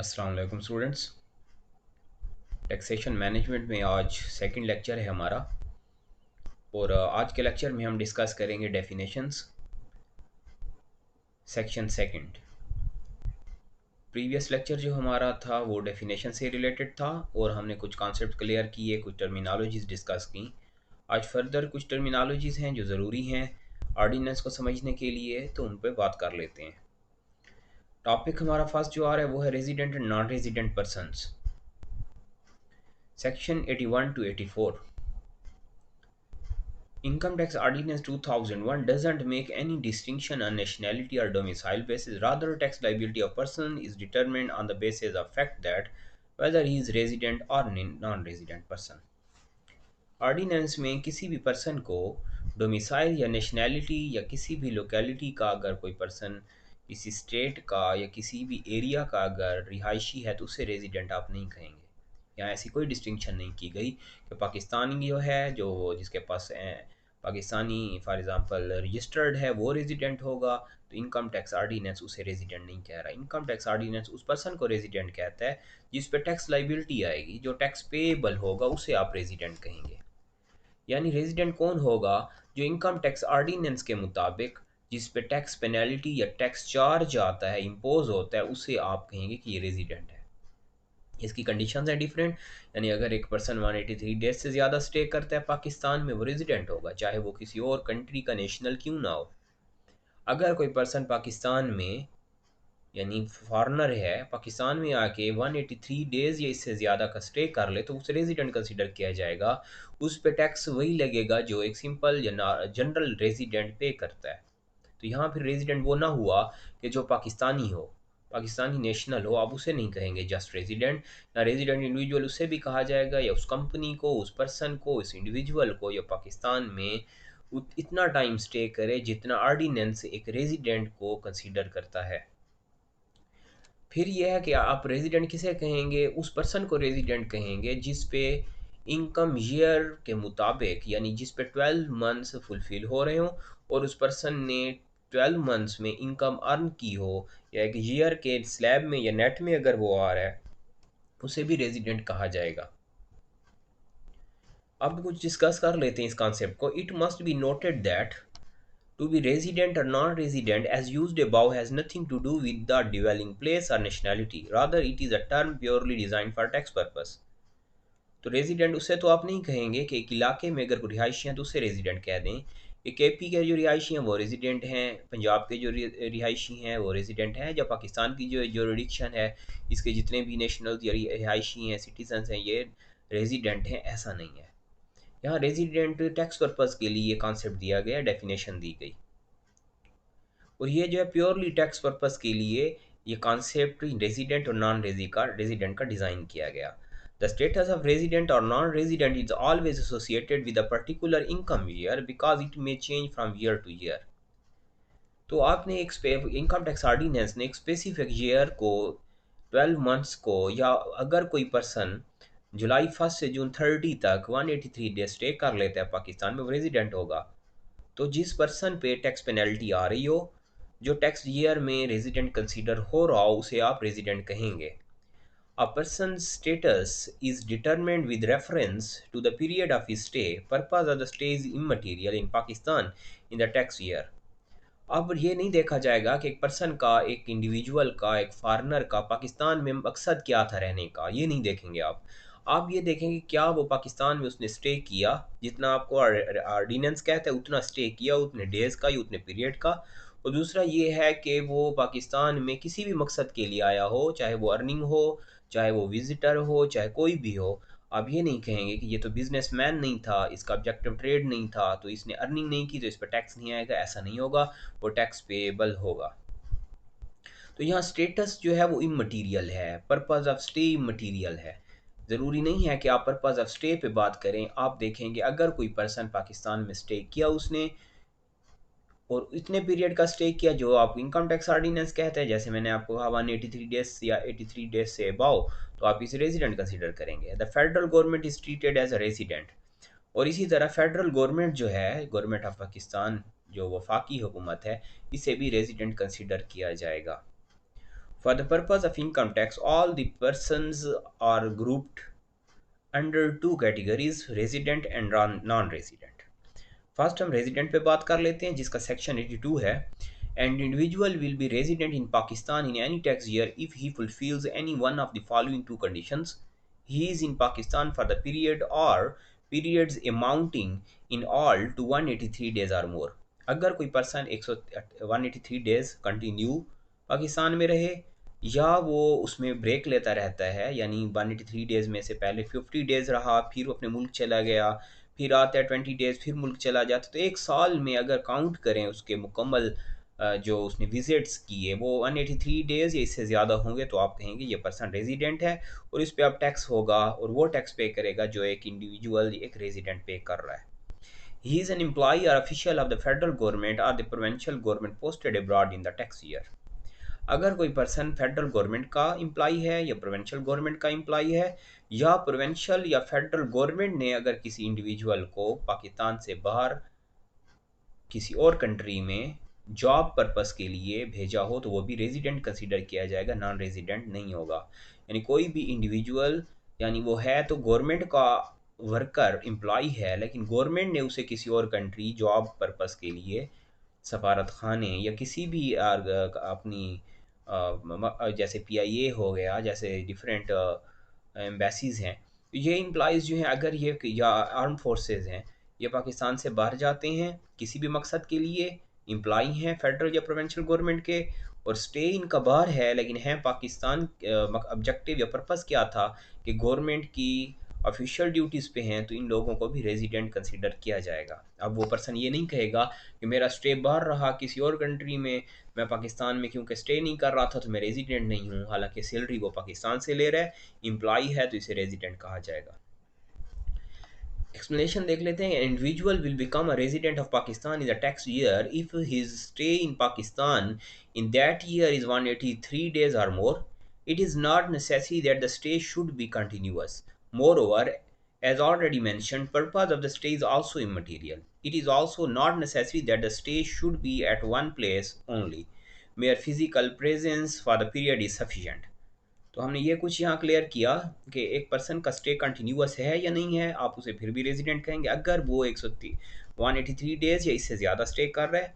अस्सलाम वालेकुम students. Taxation management में आज सेकंड लेक्चर है हमारा और आज के लेक्चर में हम डिस्कस करेंगे definitions. Section second. Previous lecture जो हमारा था वो डेफिनेशन से रिलेटेड था और हमने कुछ कॉन्सेप्ट क्लियर किए, कुछ टर्मिनोलॉजीज डिस्कस की। आज फर्दर कुछ टर्मिनोलॉजीज हैं जो ज़रूरी हैं ऑर्डिनेंस को समझने के लिए, तो उन पर बात कर लेते हैं। टॉपिक हमारा फर्स्ट जो आ रहा है वो है resident and non resident persons. Section 81 to 84। Income Tax Ordinance 2001 doesn't make any distinction on nationality or domicile basis. Rather, tax liability of person is determined on the basis of fact that whether he is resident or non-resident person. Ordinance में किसी भी person को domicile या nationality या किसी भी locality का अगर कोई पर्सन किसी स्टेट का या किसी भी एरिया का अगर रिहायशी है तो उसे रेजिडेंट आप नहीं कहेंगे। यहाँ ऐसी कोई डिस्टिंक्शन नहीं की गई कि पाकिस्तानी जो है जो जिसके पास पाकिस्तानी फॉर एग्ज़ाम्पल रजिस्टर्ड है वो रेजिडेंट होगा, तो इनकम टैक्स आर्डीनेंस उसे रेजिडेंट नहीं कह रहा। इनकम टैक्स आर्डीनेंस उस पर्सन को रेजिडेंट कहता है जिस पे टैक्स लाइबिलिटी आएगी, जो टैक्स पेएबल होगा उसे आप रेजिडेंट कहेंगे। यानी रेजिडेंट कौन होगा? जो इनकम टैक्स आर्डीनेंस के मुताबिक जिस पे टैक्स पेनल्टी या टैक्स चार्ज आता है, इम्पोज होता है, उसे आप कहेंगे कि ये रेजिडेंट है। इसकी कंडीशंस हैं डिफरेंट। यानी अगर एक पर्सन 183 डेज से ज़्यादा स्टे करता है पाकिस्तान में, वो रेजिडेंट होगा, चाहे वो किसी और कंट्री का नेशनल क्यों ना हो। अगर कोई पर्सन पाकिस्तान में यानी फॉरनर है, पाकिस्तान में आके 183 डेज़ या इससे ज़्यादा का स्टे कर ले तो उसे रेजिडेंट कंसिडर किया जाएगा। उस पे टैक्स वही लगेगा जो एक सिंपल या जनरल रेजिडेंट पे करता है। तो यहाँ फिर रेजिडेंट वो ना हुआ कि जो पाकिस्तानी हो, पाकिस्तानी नेशनल हो, आप उसे नहीं कहेंगे जस्ट रेजिडेंट। या रेजिडेंट इंडिविजुअल उसे भी कहा जाएगा, या उस कंपनी को, उस पर्सन को, उस इंडिविजुअल को, या पाकिस्तान में इतना टाइम स्टे करे जितना ऑर्डिनेंस एक रेजिडेंट को कंसीडर करता है। फिर यह है कि आप रेजिडेंट किसे कहेंगे? उस पर्सन को रेजिडेंट कहेंगे जिस पे इनकम ईयर के मुताबिक, यानी जिस पे 12 मंथ्स फुलफिल हो रहे हों और उस पर्सन ने 12 मंथ्स में इनकम अर्न की हो, या एक ईयर के स्लैब में या नेट में अगर वो आ रहा है, उसे भी रेजिडेंट कहा जाएगा। अब कुछ डिस्कस कर लेते हैं इस कॉन्सेप्ट को। It must be noted that to be resident or non-resident as used above has nothing to do with the dwelling place or nationality. Rather, it is a term purely designed for tax purpose. तो resident उसे तो आप नहीं कहेंगे कि एक इलाके में अगर कोई रिहायशी हैं तो उसे रेजिडेंट कह दें। एक केपी के जो रिहायशी हैं वो रेजिडेंट हैं, पंजाब के जो रिहायशी हैं वो रेजिडेंट हैं, जब पाकिस्तान की जो जोरिडिक्शन है इसके जितने भी नेशनल या रिहायशी हैं, सिटीजन्स हैं, ये रेजिडेंट हैं, ऐसा नहीं है। यहाँ रेजिडेंट टैक्स पर्पज़ के लिए ये कॉन्सेप्ट दिया गया, डेफिनेशन दी गई, और ये जो है प्योरली टैक्स पर्पस के लिए ये कॉन्सेप्ट रेजिडेंट और नॉन रेजिडेंट का डिज़ाइन किया गया। द स्टेटस ऑफ रेजिडेंट और non resident is always associated with a particular income year because it may change from year two year. तो आपने एक इनकम टैक्स ऑर्डिनेंस ने एक स्पेसिफिक ईयर को, 12 मंथ्स को, या अगर कोई पर्सन जुलाई 1 से जून 30 तक 183 डे स्टे कर लेता है पाकिस्तान में, वो रेजिडेंट होगा। तो जिस पर्सन पे टैक्स पेनल्टी आ रही हो, जो टैक्स ईयर में रेजिडेंट कंसीडर हो रहा हो, उसे आप रेजिडेंट कहेंगे। A person status is determined with reference to the period of his stay. Purpose of the stay is immaterial in Pakistan in the tax year. अब ये नहीं देखा जाएगा कि एक पर्सन का, एक इंडिविजुअल का, एक फॉरेनर का पाकिस्तान में मकसद क्या था रहने का, ये नहीं देखेंगे आप। आप ये देखेंगे क्या वो पाकिस्तान में उसने स्टे किया, जितना आपको ऑर्डिनेंस कहता है उतना स्टे किया, उतने डेज़ का या उतने पीरियड का। और दूसरा ये है कि वो पाकिस्तान में किसी भी मकसद के लिए आया हो, चाहे वो अर्निंग हो, चाहे वो विजिटर हो, चाहे कोई भी हो। आप ये नहीं कहेंगे कि ये तो बिजनेसमैन नहीं था, इसका ऑब्जेक्टिव ट्रेड नहीं था, तो इसने अर्निंग नहीं की तो इस पर टैक्स नहीं आएगा, ऐसा नहीं होगा, वो टैक्स पेएबल होगा। तो यहाँ स्टेटस जो है वो इमटेरियल है, पर्पस ऑफ स्टे इमटेरियल है। ज़रूरी नहीं है कि आप पर्पस ऑफ स्टे पे बात करें। आप देखेंगे अगर कोई पर्सन पाकिस्तान में स्टे किया उसने, और इतने पीरियड का स्टे किया जो आप इनकम टैक्स ऑर्डिनेंस कहते हैं, जैसे मैंने आपको कहा 183 डेज या 83 डेज से अबाउ, तो आप इसे रेजिडेंट कंसीडर करेंगे। The federal government is treated as a resident. और इसी तरह फेडरल गवर्नमेंट जो है, गवर्नमेंट ऑफ पाकिस्तान जो वफाकी हुकूमत है, इसे भी रेजिडेंट कंसीडर किया जाएगा। For the purpose of income tax, all the persons are grouped under two categories, resident and non-resident. First हम रेजिडेंट पे बात कर लेते हैं जिसका सेक्शन 82 है. And individual will be resident in Pakistan in any tax year if he fulfils any one of the following two conditions. He is in Pakistan for the period or periods amounting in all to 183 days or more. अगर कोई person 183 days continue Pakistan में रहे या वो उसमें break लेता रहता है, यानी 183 डेज में से पहले 50 डेज रहा, फिर वो अपने मुल्क चला गया, फिर आता है 20 डेज, फिर मुल्क चला जाता, तो एक साल में अगर काउंट करें उसके मुकम्मल जो उसने विजिट्स किए वो 183 डेज या इससे ज़्यादा होंगे, तो आप कहेंगे ये पर्सन रेजिडेंट है और इस पर अब टैक्स होगा और वो टैक्स पे करेगा जो एक इंडिविजुअल एक रेजिडेंट पे कर रहा है. He is an employee or official of the federal government or the provincial government posted abroad in the tax year. अगर कोई पर्सन फेडरल गवर्नमेंट का एम्प्लॉई है या प्रोविंशियल गवर्नमेंट का एम्प्लॉई है या प्रोविंशियल या फेडरल गवर्नमेंट ने अगर किसी इंडिविजुअल को पाकिस्तान से बाहर किसी और कंट्री में जॉब पर्पस के लिए भेजा हो, तो वो भी रेजिडेंट कंसीडर किया जाएगा, नॉन रेजिडेंट नहीं होगा. यानी कोई भी इंडिविजुअल, यानी वो है तो गवर्नमेंट का वर्कर एम्प्लॉई है लेकिन गवर्नमेंट ने उसे किसी और कंट्री जॉब पर्पस के लिए सफारत खाने या किसी भी अपनी जैसे पीआईए हो गया, जैसे डिफरेंट एम्बेसीज हैं, तो ये एम्प्लॉइज़ जो हैं अगर ये या आर्म फोर्सेस हैं ये पाकिस्तान से बाहर जाते हैं किसी भी मकसद के लिए, एम्प्लॉई हैं फेडरल या प्रोविंशियल गवर्नमेंट के और स्टे इनका बाहर है लेकिन हैं पाकिस्तान, ऑब्जेक्टिव या पर्पस क्या था कि गवर्नमेंट की ऑफिशियल ड्यूटीज़ पे हैं, तो इन लोगों को भी रेजिडेंट कंसीडर किया जाएगा. अब वो पर्सन ये नहीं कहेगा कि मेरा स्टे बाहर रहा किसी और कंट्री में, मैं पाकिस्तान में क्योंकि स्टे नहीं कर रहा था तो मैं रेजिडेंट नहीं हूँ, हालांकि सैलरी वो पाकिस्तान से ले रहा है, एम्प्लॉई है तो इसे रेजिडेंट कहा जाएगा. एक्सप्लेनेशन देख लेते हैं. Individual will become a resident of Pakistan in the tax year if his stay in Pakistan in that year is 183 days or more. It is not necessary that the stay should be continuous. Moreover, as already mentioned, purpose of the stay is also immaterial. It is also not necessary that the stay should be at one place only. Mere physical presence for the period is sufficient. तो हमने ये कुछ यहाँ clear किया कि एक person का stay continuous है या नहीं है, आप उसे फिर भी रेजिडेंट कहेंगे अगर वो 183 डेज या इससे ज़्यादा स्टे कर रहा है.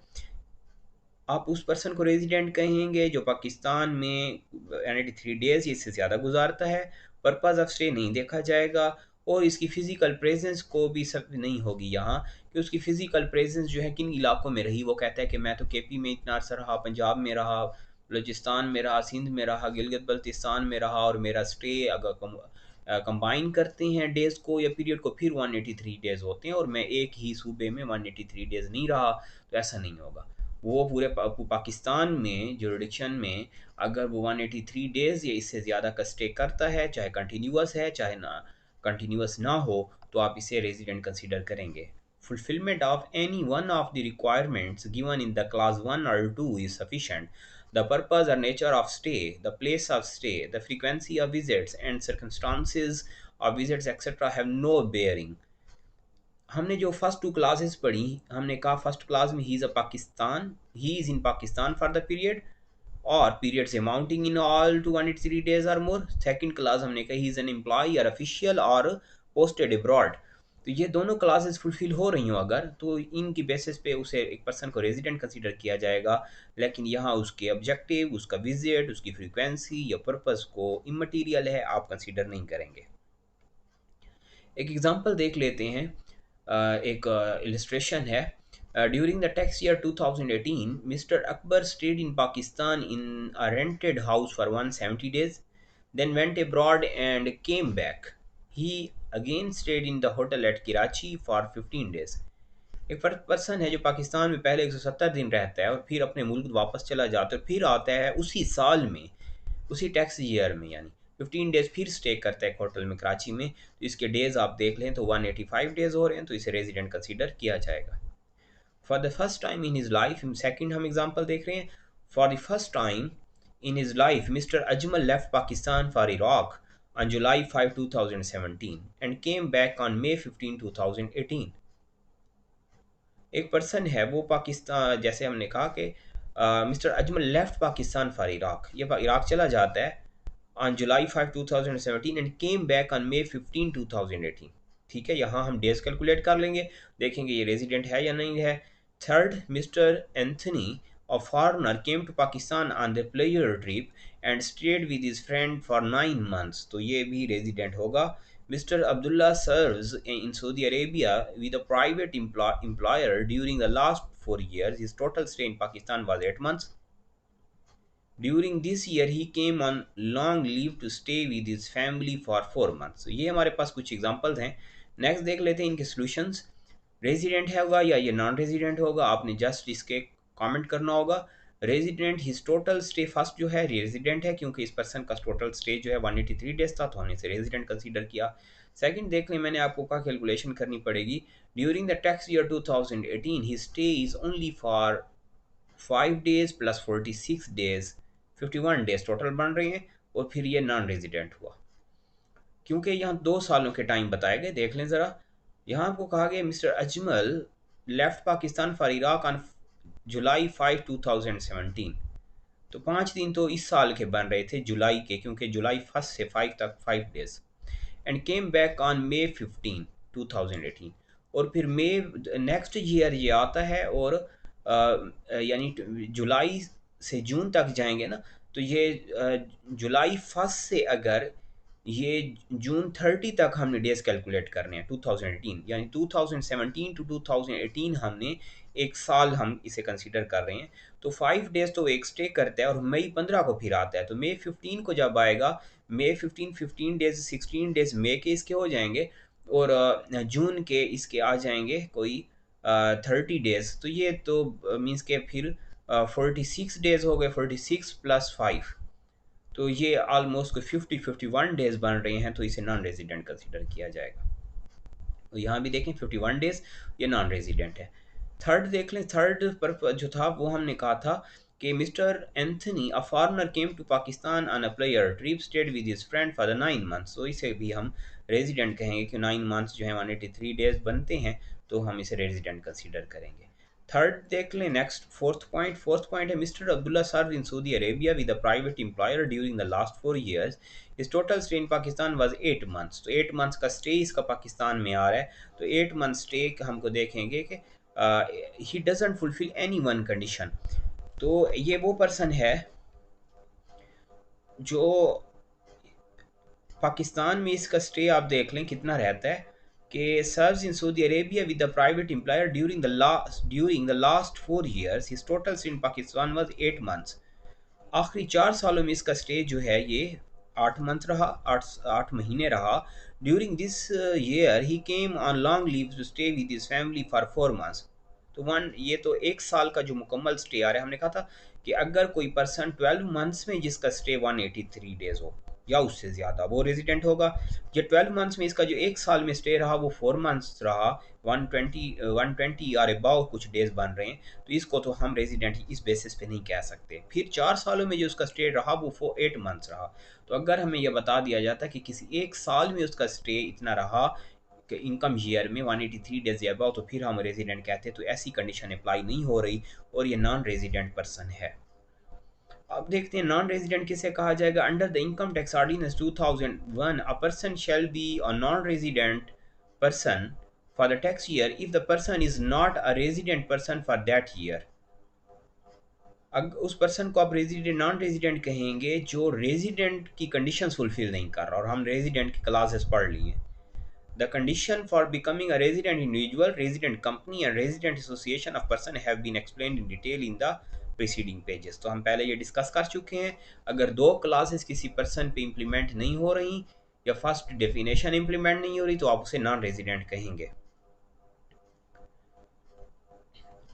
आप उस पर्सन को रेजिडेंट कहेंगे जो पाकिस्तान में 183 डेज या इससे ज़्यादा गुजारता है, पर्पज़ ऑफ स्टे नहीं देखा जाएगा और इसकी फ़िज़िकल प्रेजेंस को भी सब नहीं होगी यहाँ कि उसकी फ़िज़िकल प्रेजेंस जो है किन इलाकों में रही. वो कहता है कि मैं तो केपी में इतना अर्सा रहा, पंजाब में रहा, बलूचिस्तान में रहा, सिंध में रहा, गिलगित बल्तिस्तान में रहा और मेरा स्टे अगर कंबाइन करते हैं डेज़ को या पीरियड को फिर 183 डेज़ होते हैं और मैं एक ही सूबे में 183 डेज़ नहीं रहा, तो ऐसा नहीं होगा. वो पूरे पाकिस्तान में जुरिडिक्शन में अगर वो 183 डेज़ या इससे ज़्यादा का स्टे करता है, चाहे कंटिन्यूअस है चाहे ना कंटिन्यूअस ना हो, तो आप इसे रेजिडेंट कंसीडर करेंगे. Fulfillment of any one of the requirements given in the clause 1 or 2 is sufficient. The purpose or nature of stay, the place of stay, the frequency of visits, and circumstances of visits, etc., have no bearing. हमने जो first two classes पढ़ी, हमने कहा first class में he is a Pakistan, he is in Pakistan for the period or periods amounting in all to 183 days or more. Second class हमने कही he is an employee or official or posted abroad. तो ये दोनों classes fulfil हो रही हो अगर, तो इनकी बेसिस पे उसे एक पर्सन को रेजिडेंट कंसीडर किया जाएगा, लेकिन यहाँ उसके ऑब्जेक्टिव, उसका विजिट, उसकी फ्रीक्वेंसी या पर्पस को इमटेरियल है, आप कंसीडर नहीं करेंगे. एक एग्जांपल देख लेते हैं. एक इलस्ट्रेशन है. During the tax year 2018, Mr. Akbar stayed in Pakistan in a rented house for 170 days, then went abroad and came back. He again stayed in the hotel at Karachi for 15 days. एक person है जो पाकिस्तान में पहले 170 दिन रहता है और फिर अपने मुल्क वापस चला जाता है, फिर आता है उसी साल में, उसी टैक्स ईयर में, यानी 15 डेज़ फिर स्टे करता है एक होटल में कराची में, तो इसके डेज़ आप देख लें तो 185 डेज़ हो रहे हैं, तो इसे रेजिडेंट कंसीडर किया जाएगा. For the first time in his life, second हम एग्जांपल देख रहे हैं. For the first time in his life mister Ajmal left Pakistan for Iraq on July 5, 2017 and came back on May 15, 2018. एक पर्सन है वो पाकिस्तान, जैसे हमने कहा कि mister Ajmal left Pakistan for Iraq, ये इराक चला जाता है on July 5, 2017 and came back on May 15, 2018। ठीक है, यहाँ हम डेज कैलकुलेट कर लेंगे, देखेंगे ये रेजिडेंट है या नहीं है। Third, mister Anthony a foreigner came to Pakistan on the pleasure trip and stayed with his friend for 9 months, तो ये भी रेजिडेंट होगा। Mr. Abdullah serves in Saudi Arabia with a private employer during the last 4 years. His total stay in Pakistan was 8 months. During this year he came on long leave to stay with his family for 4 months। So, ये हमारे पास कुछ examples हैं। Next देख लेते हैं इनके solutions. Resident होगा या ये नॉन रेजिडेंट होगा, आपने जस्ट इसके कमेंट करना होगा। Resident his total stay, first जो है रेजिडेंट है क्योंकि इस पर्सन का टोटल स्टे जो है 183 डेज था, तो हमने इसे रेजिडेंट कंसीडर किया। सेकंड देख लें, मैंने आपको क्या कैलकुलेशन करनी पड़ेगी। During the tax year 2018 his stay is only for 5 days plus 46 days, 51 days total बन रहे हैं। और फिर ये नॉन रेजिडेंट हुआ क्योंकि यहाँ 2 सालों के टाइम बताए गए। देख लें ज़रा, यहाँ आपको कहा गया mister Ajmal left Pakistan for Iraq on July 5, 2017। तो 5 दिन तो इस साल के बन रहे थे जुलाई के, क्योंकि जुलाई 1 से 5 तक 5 days. And came back on May 15, 2018। और फिर मे नेक्स्ट ईयर ये आता है और यानी जुलाई से जून तक जाएंगे ना, तो ये जुलाई 1 से अगर ये जून 30 तक हमने डेज कैलकुलेट करने हैं 2018, यानी 2017 टू 2018 हमने एक साल हम इसे कंसीडर कर रहे हैं। तो 5 डेज तो एक स्टे करता है और मई 15 को फिर आता है, तो मई 15 को जब आएगा, मई 15 डेज 16 डेज मई के इसके हो जाएंगे और जून के इसके आ जाएंगे कोई 30 डेज। तो ये तो मीन्स के फिर 46 डेज हो गए, 46 प्लस 5, तो ये ऑलमोस्ट कोई 51 डेज बन रहे हैं, तो इसे नॉन रेजिडेंट कंसिडर किया जाएगा। तो यहाँ भी देखें 51 डेज ये नॉन रेजिडेंट है। थर्ड देख लें, थर्ड पर जो था वो हमने कहा था कि mister Anthony a foreigner came to Pakistan on a player trip, stayed with his friend for the 9 months. तो इसे भी हम रेजिडेंट कहेंगे कि 9 मंथ्स जो है 183 डेज बनते हैं, तो हम इसे रेजिडेंट कंसिडर करेंगे। थर्ड देख लें, नेक्स्ट फोर्थ पॉइंट है mister Abdullah serve in Saudi Arabia with a private employer during the last 4 years। इस total stay in Pakistan was 8 months. तो 8 मंथ्स का स्टे इसका पाकिस्तान में आ रहा है, तो 8 मंथ स्टे हमको देखेंगे कि he doesn't fulfil any one condition. तो ये वो पर्सन है जो पाकिस्तान में इसका स्टे आप देख लें कितना रहता है कि serves in Saudi Arabia with the private employer during the last 4 years। His total stay in Pakistan was 8 months. आखिरी 4 सालों में इसका स्टे जो है ये 8 मंथ रहा, 8 महीने रहा। During this year he came on long leave to stay with his family for 4 months. तो ये तो एक साल का जो मुकम्मल स्टे आ रहा है, हमने कहा था कि अगर कोई पर्सन 12 मंथ्स में जिसका स्टे 183 डेज हो या उससे ज़्यादा, वो रेजिडेंट होगा। ये 12 मंथ्स में इसका जो एक साल में स्टे रहा वो 4 मंथ्स रहा, 120 और अबाव कुछ डेज बन रहे हैं, तो इसको तो हम रेजिडेंट इस बेसिस पे नहीं कह सकते। फिर 4 सालों में जो उसका स्टे रहा वो 8 मंथ्स रहा। तो अगर हमें यह बता दिया जाता कि किसी एक साल में उसका स्टे इतना रहा कि इनकम ईयर में 183 डेज या अबाव, तो फिर हम रेजिडेंट कहते हैं। तो ऐसी कंडीशन अप्लाई नहीं हो रही और ये नॉन रेजिडेंट पर्सन है। अब देखते हैं नॉन रेजिडेंट किसे कहा जाएगा। Under the income tax ordinance 2001 a person shall be a non resident person for the tax year if the person is not a resident person for that year. अगर उस person को आप resident non resident कहेंगे जो resident की condition fulfil नहीं कर रहा, और हम रेजिडेंट की क्लासेस पढ़ लिए। The condition for becoming a resident individual, resident company and resident association of person have been explained in detail in the preceding pages. तो हम पहले ये डिस्कस कर चुके हैं। अगर दो क्लासेस किसी पर्सन पे इम्प्लीमेंट नहीं हो रही या फर्स्ट डेफिनेशन इम्प्लीमेंट नहीं हो रही, तो आप उसे नॉन रेजिडेंट कहेंगे।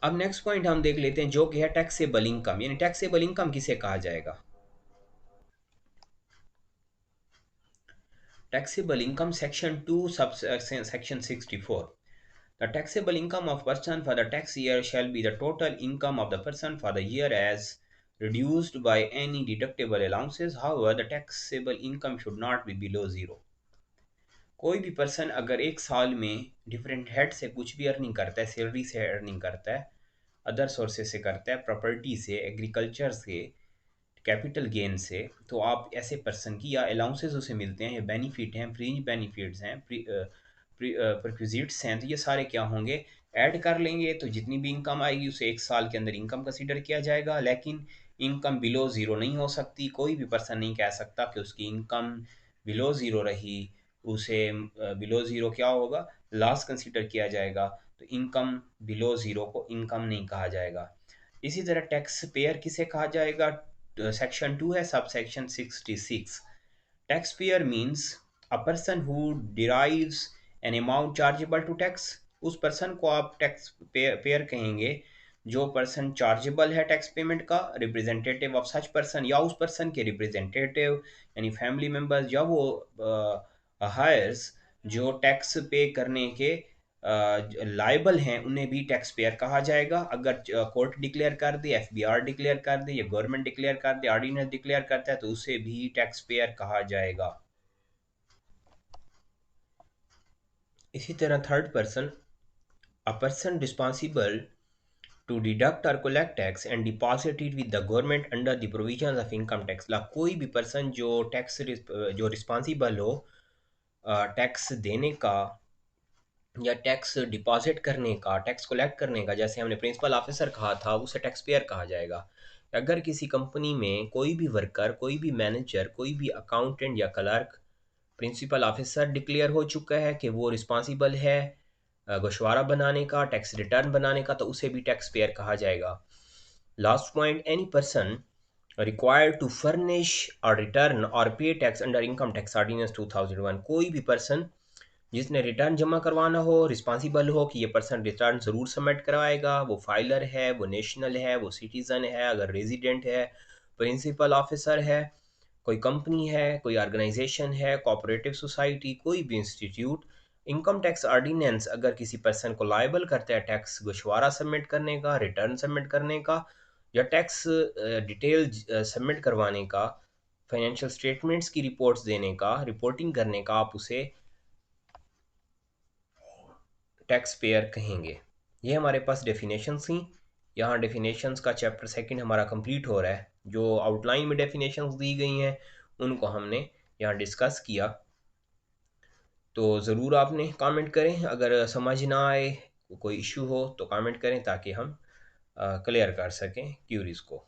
अब नेक्स्ट पॉइंट हम देख लेते हैं जो कि है टैक्सेबल इनकम, यानी टैक्सेबल इनकम किसे कहा जाएगा। Taxable income section 2 sub section 64। The taxable income of person for the tax year shall be the total income of the person for the year as reduced by any deductible allowances. However, the taxable income should not be below zero. कोई भी person अगर एक साल में different head से कुछ भी earning करता है, सैलरी से अर्निंग करता है, अदर सोर्सेज से करता है, प्रॉपर्टी से, एग्रीकल्चर से, कैपिटल गेन से, तो आप ऐसे पर्सन की या अलाउंसेस उसे मिलते हैं या बेनिफिट हैं, फ्रिंज बेनिफिट्स हैं, प्रिक्विजिट्स हैं, तो ये सारे क्या होंगे, ऐड कर लेंगे। तो जितनी भी इनकम आएगी उसे एक साल के अंदर इनकम कंसीडर किया जाएगा। लेकिन इनकम बिलो ज़ीरो नहीं हो सकती, कोई भी पर्सन नहीं कह सकता कि उसकी इनकम बिलो ज़ीरो रही, उसे बिलो ज़ीरो क्या होगा, लॉस कंसीडर किया जाएगा। तो इनकम बिलो ज़ीरो को इनकम नहीं कहा जाएगा। इसी तरह टैक्स पेयर किसे कहा जाएगा, सेक्शन 2 है, sub section 66। Taxpayer means a person who derives an amount chargeable to tax. उस पर्सन को आप टैक्स पेयर कहेंगे जो पर्सन चार्जेबल है टैक्स पेमेंट का, रिप्रेजेंटेटिव ऑफ सच पर्सन, या उस पर्सन के रिप्रेजेंटेटिव यानी फैमिली मेंबर्स, या वो हायर्स जो टैक्स पे करने के लाइबल हैं, उन्हें भी टैक्स पेयर कहा जाएगा। अगर कोर्ट डिक्लेयर कर दे, एफबीआर डिक्लेयर कर दे, या गवर्नमेंट डिक्लेयर कर दे, ऑर्डिनेंस डिक्लेयर करता है, तो उसे भी टैक्स पेयर कहा जाएगा। इसी तरह third person, a person responsible to deduct or collect tax and deposit it with the government under the provisions of income tax law. कोई भी पर्सन जो जो रिस्पॉन्सिबल हो टैक्स देने का या टैक्स डिपॉजिट करने का, टैक्स कलेक्ट करने का, जैसे हमने प्रिंसिपल ऑफिसर कहा था, उसे टैक्स पेयर कहा जाएगा। अगर किसी कंपनी में कोई भी वर्कर, कोई भी मैनेजर, कोई भी अकाउंटेंट या क्लर्क प्रिंसिपल ऑफिसर डिक्लेयर हो चुका है कि वो रिस्पॉन्सिबल है गोशवारा बनाने का, टैक्स रिटर्न बनाने का, तो उसे भी टैक्स पेयर कहा जाएगा। Last point, any person required to furnish और रिटर्न और pay tax under income tax ordinance 2001। कोई भी पर्सन जिसने रिटर्न जमा करवाना हो, रिस्पॉन्सिबल हो कि ये पर्सन रिटर्न ज़रूर सबमिट करवाएगा, वो फाइलर है, वो नेशनल है, वो सिटीज़न है, अगर रेजिडेंट है, प्रिंसिपल ऑफिसर है, कोई कंपनी है, कोई ऑर्गेनाइजेशन है, कोऑपरेटिव सोसाइटी, कोई भी इंस्टीट्यूट, इनकम टैक्स ऑर्डिनेंस अगर किसी पर्सन को लायबल करता है टैक्स गोशवारा सबमिट करने का, रिटर्न सबमिट करने का, या टैक्स डिटेल सबमिट करवाने का, फाइनेंशियल स्टेटमेंट्स की रिपोर्ट्स देने का, रिपोर्टिंग करने का, आप उसे टैक्स पेयर कहेंगे। ये हमारे पास डेफिनेशंस थी। यहाँ डेफिनेशंस का चैप्टर सेकंड हमारा कंप्लीट हो रहा है। जो आउटलाइन में डेफिनेशंस दी गई हैं उनको हमने यहाँ डिस्कस किया। तो ज़रूर आपने कमेंट करें, अगर समझ ना आए, कोई इशू हो तो कमेंट करें ताकि हम क्लियर कर सकें क्यूरीज़ को।